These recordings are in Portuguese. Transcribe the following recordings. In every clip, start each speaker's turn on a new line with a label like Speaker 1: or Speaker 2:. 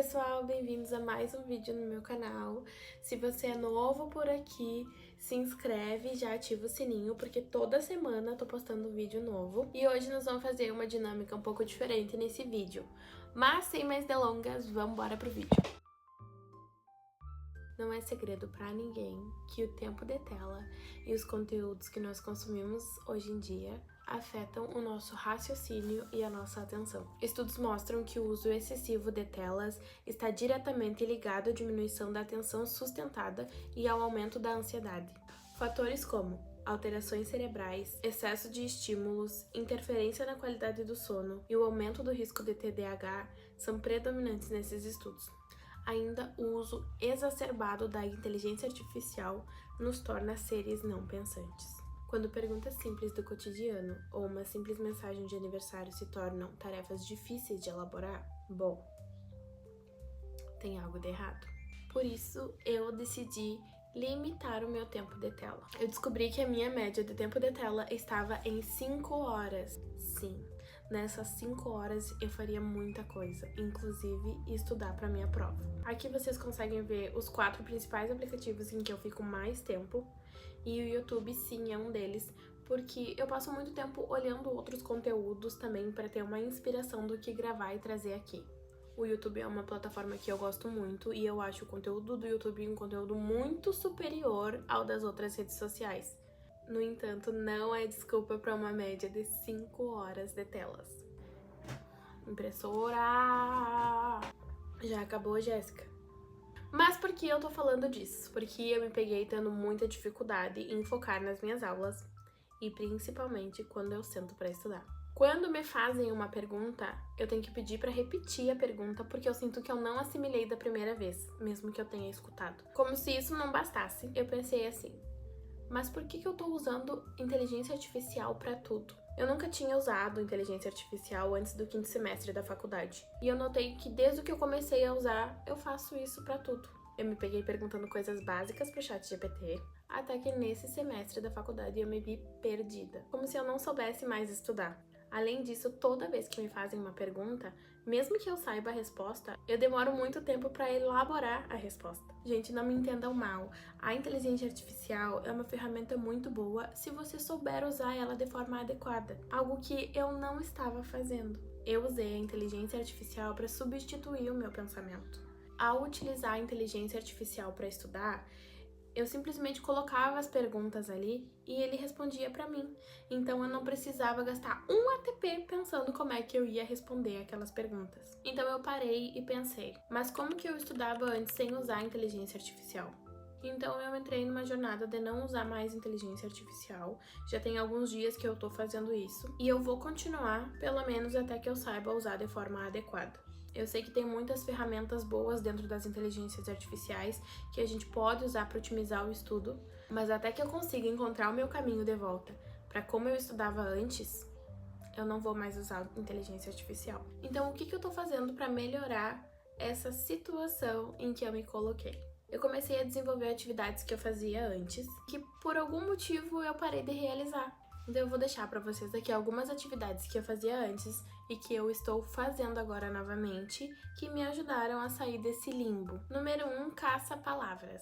Speaker 1: pessoal, bem-vindos a mais um vídeo no meu canal. Se você é novo por aqui, se inscreve e já ativa o sininho, porque toda semana eu tô postando um vídeo novo. E hoje nós vamos fazer uma dinâmica um pouco diferente nesse vídeo. Mas sem mais delongas, vamos embora pro vídeo. Não é segredo pra ninguém que o tempo de tela e os conteúdos que nós consumimos hoje em dia afetam o nosso raciocínio e a nossa atenção. Estudos mostram que o uso excessivo de telas está diretamente ligado à diminuição da atenção sustentada e ao aumento da ansiedade. Fatores como alterações cerebrais, excesso de estímulos, interferência na qualidade do sono e o aumento do risco de TDAH são predominantes nesses estudos. Ainda o uso exacerbado da inteligência artificial nos torna seres não pensantes. Quando perguntas simples do cotidiano ou uma simples mensagem de aniversário se tornam tarefas difíceis de elaborar, bom, tem algo de errado. Por isso, eu decidi limitar o meu tempo de tela. Eu descobri que a minha média de tempo de tela estava em 5 horas. Sim, nessas 5 horas eu faria muita coisa, inclusive estudar para minha prova. Aqui vocês conseguem ver os 4 principais aplicativos em que eu fico mais tempo, e o YouTube sim é um deles, porque eu passo muito tempo olhando outros conteúdos também para ter uma inspiração do que gravar e trazer aqui. O YouTube é uma plataforma que eu gosto muito e eu acho o conteúdo do YouTube um conteúdo muito superior ao das outras redes sociais. No entanto, não é desculpa para uma média de 5 horas de telas. Impressora! Já acabou, Jéssica? Mas por que eu tô falando disso? Porque eu me peguei tendo muita dificuldade em focar nas minhas aulas e principalmente quando eu sento para estudar. Quando me fazem uma pergunta, eu tenho que pedir para repetir a pergunta porque eu sinto que eu não assimilei da primeira vez, mesmo que eu tenha escutado. Como se isso não bastasse, eu pensei assim: mas por que eu tô usando inteligência artificial para tudo? Eu nunca tinha usado inteligência artificial antes do 5º semestre da faculdade. E eu notei que desde que eu comecei a usar, eu faço isso para tudo. Eu me peguei perguntando coisas básicas pro ChatGPT, até que nesse semestre da faculdade eu me vi perdida, como se eu não soubesse mais estudar. Além disso, toda vez que me fazem uma pergunta, mesmo que eu saiba a resposta, eu demoro muito tempo para elaborar a resposta. Gente, não me entendam mal, a inteligência artificial é uma ferramenta muito boa se você souber usar ela de forma adequada, algo que eu não estava fazendo. Eu usei a inteligência artificial para substituir o meu pensamento. Ao utilizar a inteligência artificial para estudar, eu simplesmente colocava as perguntas ali e ele respondia para mim. Então eu não precisava gastar um ATP pensando como é que eu ia responder aquelas perguntas. Então eu parei e pensei, mas como que eu estudava antes sem usar a inteligência artificial? Então eu entrei numa jornada de não usar mais inteligência artificial. Já tem alguns dias que eu tô fazendo isso e eu vou continuar, pelo menos até que eu saiba usar de forma adequada. Eu sei que tem muitas ferramentas boas dentro das inteligências artificiais que a gente pode usar para otimizar o estudo, mas até que eu consiga encontrar o meu caminho de volta para como eu estudava antes, eu não vou mais usar inteligência artificial. Então, o que eu tô fazendo para melhorar essa situação em que eu me coloquei? Eu comecei a desenvolver atividades que eu fazia antes, que por algum motivo eu parei de realizar. Então eu vou deixar para vocês aqui algumas atividades que eu fazia antes e que eu estou fazendo agora novamente, que me ajudaram a sair desse limbo. Número 1, caça palavras.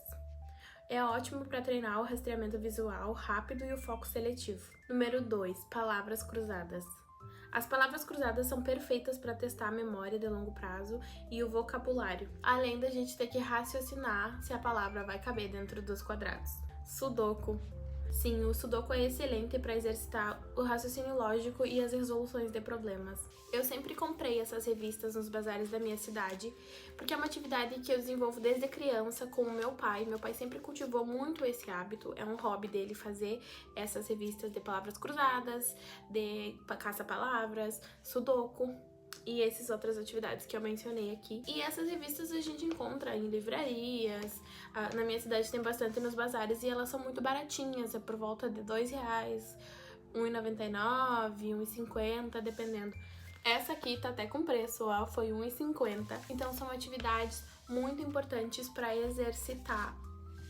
Speaker 1: É ótimo para treinar o rastreamento visual rápido e o foco seletivo. Número 2, palavras cruzadas. As palavras cruzadas são perfeitas para testar a memória de longo prazo e o vocabulário, além da gente ter que raciocinar se a palavra vai caber dentro dos quadrados. Sudoku. Sim, o Sudoku é excelente para exercitar o raciocínio lógico e as resoluções de problemas. Eu sempre comprei essas revistas nos bazares da minha cidade, porque é uma atividade que eu desenvolvo desde criança com o meu pai. Meu pai sempre cultivou muito esse hábito, é um hobby dele fazer essas revistas de palavras cruzadas, de caça-palavras, Sudoku e essas outras atividades que eu mencionei aqui. E essas revistas a gente encontra em livrarias, na minha cidade tem bastante nos bazares e elas são muito baratinhas, é por volta de R$2, R$1,99, R$1,50, dependendo. Essa aqui tá até com preço, ó, foi R$1,50. Então são atividades muito importantes para exercitar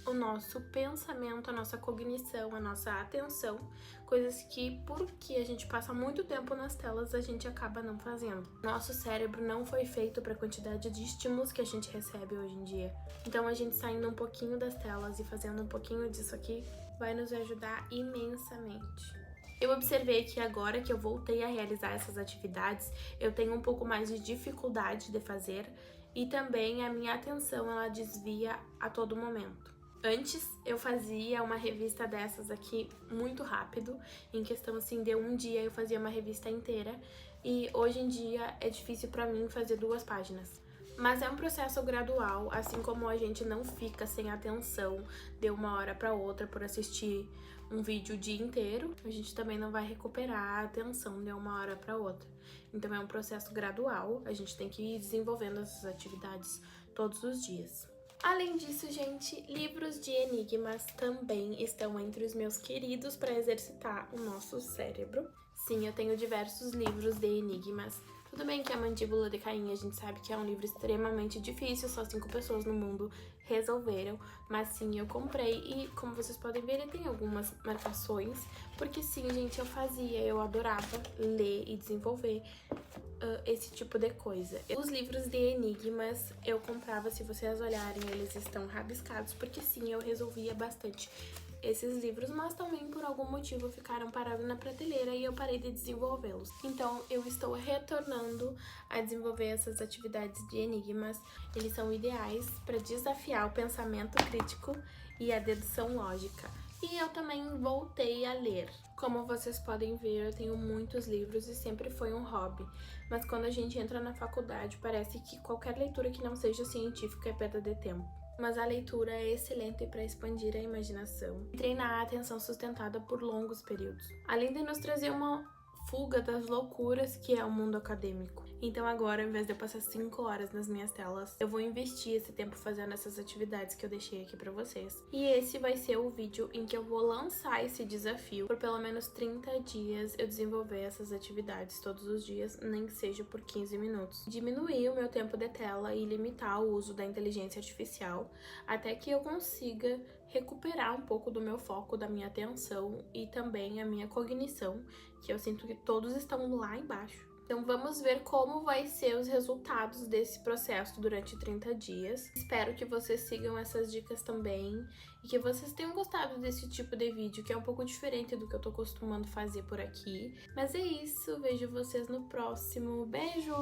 Speaker 1: o nosso pensamento, a nossa cognição, a nossa atenção, coisas que, porque a gente passa muito tempo nas telas, a gente acaba não fazendo. Nosso cérebro não foi feito para a quantidade de estímulos que a gente recebe hoje em dia. Então a gente saindo um pouquinho das telas e fazendo um pouquinho disso aqui vai nos ajudar imensamente. Eu observei que agora que eu voltei a realizar essas atividades, eu tenho um pouco mais de dificuldade de fazer e também a minha atenção ela desvia a todo momento. Antes eu fazia uma revista dessas aqui muito rápido, em questão assim de um dia eu fazia uma revista inteira e hoje em dia é difícil pra mim fazer 2 páginas. Mas é um processo gradual, assim como a gente não fica sem atenção de uma hora pra outra por assistir um vídeo o dia inteiro, a gente também não vai recuperar a atenção de uma hora pra outra. Então é um processo gradual, a gente tem que ir desenvolvendo essas atividades todos os dias. Além disso, gente, livros de enigmas também estão entre os meus queridos para exercitar o nosso cérebro. Sim, eu tenho diversos livros de enigmas. Tudo bem que a Mandíbula de Caim a gente sabe que é um livro extremamente difícil, só 5 pessoas no mundo resolveram, mas sim, eu comprei e como vocês podem ver, ele tem algumas marcações, porque sim, gente, eu adorava ler e desenvolver esse tipo de coisa. Os livros de enigmas eu comprava, se vocês olharem, eles estão rabiscados, porque sim, eu resolvia bastante esses livros, mas também por algum motivo ficaram parados na prateleira e eu parei de desenvolvê-los. Então eu estou retornando a desenvolver essas atividades de enigmas. Eles são ideais para desafiar o pensamento crítico e a dedução lógica. E eu também voltei a ler. Como vocês podem ver, eu tenho muitos livros e sempre foi um hobby. Mas quando a gente entra na faculdade, parece que qualquer leitura que não seja científica é perda de tempo. Mas a leitura é excelente para expandir a imaginação e treinar a atenção sustentada por longos períodos, além de nos trazer uma fuga das loucuras que é o mundo acadêmico. Então agora, ao invés de eu passar 5 horas nas minhas telas, eu vou investir esse tempo fazendo essas atividades que eu deixei aqui pra vocês. E esse vai ser o vídeo em que eu vou lançar esse desafio. Por pelo menos 30 dias eu desenvolver essas atividades todos os dias, nem que seja por 15 minutos. Diminuir o meu tempo de tela e limitar o uso da inteligência artificial até que eu consiga recuperar um pouco do meu foco, da minha atenção e também a minha cognição, que eu sinto que todos estão lá embaixo. Então vamos ver como vai ser os resultados desse processo durante 30 dias. Espero que vocês sigam essas dicas também e que vocês tenham gostado desse tipo de vídeo, que é um pouco diferente do que eu tô costumando fazer por aqui. Mas é isso, vejo vocês no próximo. Beijo!